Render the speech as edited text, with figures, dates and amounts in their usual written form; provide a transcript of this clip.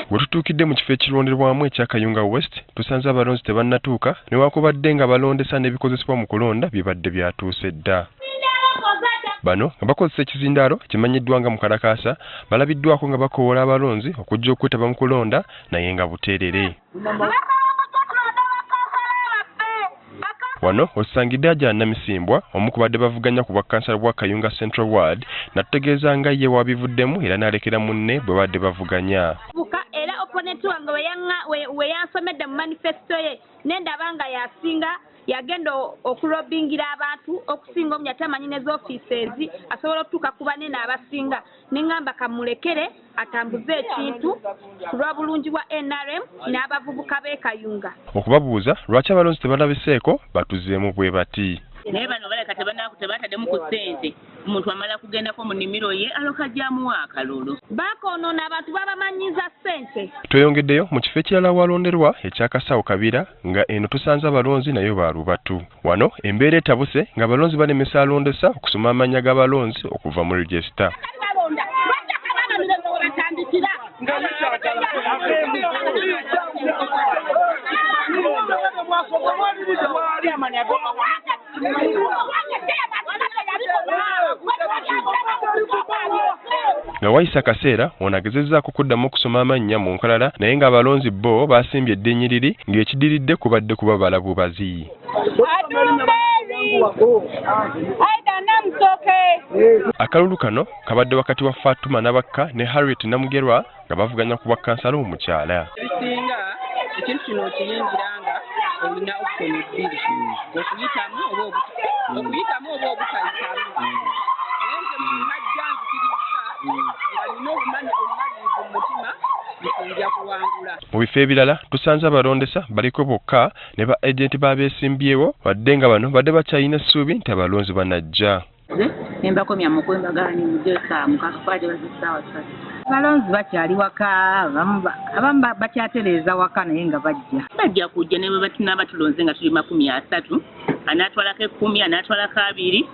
Bwe tutuukidde mu kifo ekironderwamu ekya Kayunga West tusanze abalonzi tebannatuuka newaakubadde nga balondesa n'ebikozesebwa mu kulonda bibadde byatuuse dda. Bano nga bakozesa ekizindaalo kimanyiddwa nga mukalakaasa balabiddwako nga bakoowola abalonzi okujja okwetaba mu kulonda naye nga buteerere. Wano osangidde Ajja Namisimbwa omu ku badde bavuganya ku bwakkansala bwa Kayunga Central Ward n'atutegeeza nga ye wabivuddemu era n'alekera munne bwe badde bavuganya. Era opponent wange we yansomedde mu manifesto ye nendaba nga yasinga yagenda okulobingira abantu okusinga omu yatamanyi n'ez'ofiiseezi asobola okutuuka ku banene abasinga neŋŋamba kamulekere atambuze ekintu ku lwa bulungi bwa NRM n'abavubuka b'e Kayunga. Okubabuuza lwaki abalonzi tebalabiseeko batuzeemu bwe bati. Naye bano baleka tebatademu ku ssente omuntu amala kugendako mu nnimiro ye aloka gyamuwa akalulu. Bakoonoona abantu babamanyiza ssente. Tweyongeddeyo mu kifo ekirala walonderwa ekya Kasawo Kabira nga eno tusanze abalonzi nayo balubatu. Wano embeera etabuse nga abalonzi balemesa alondesa okusoma amannya g'abalonzi okuva mu register. Nga wayisa akaseera ono agezezzaako kuddamu okusoma amannya mu nkalala naye ng'abalonzi bo basimbye eddennyiriri ng'ekidiridde kubadde kubabala bubazi. Akalulu kano kabadde wakati wa Fatuma Nabakka ne Harriet Namugerwa nga bavuganya ku bwakkansala omukyala. Ebisinga ekintu kino okiyingiranga olina option bbiri okuyitamu oba obutayitamu. Naye nze munajja nzikiriza nga nina obumanyirivu mu mutima nja kuwangula. Mu bifo ebirala tusanze abalondesa baliko bokka ne ba agenti b'abeesimbyewo wadde nga bano badde bakyalina essuubi nti abalonzi banajja. Embakomya mukwembagani mujeka mukakupate bazisaawa ssatu. Abalonzi bakyali waka abamu bakyatereeza waka naye nga bajja kujja ne bwe batunaba tulonze nga tuli 30 anaatwalako 10 anaatwalako 2.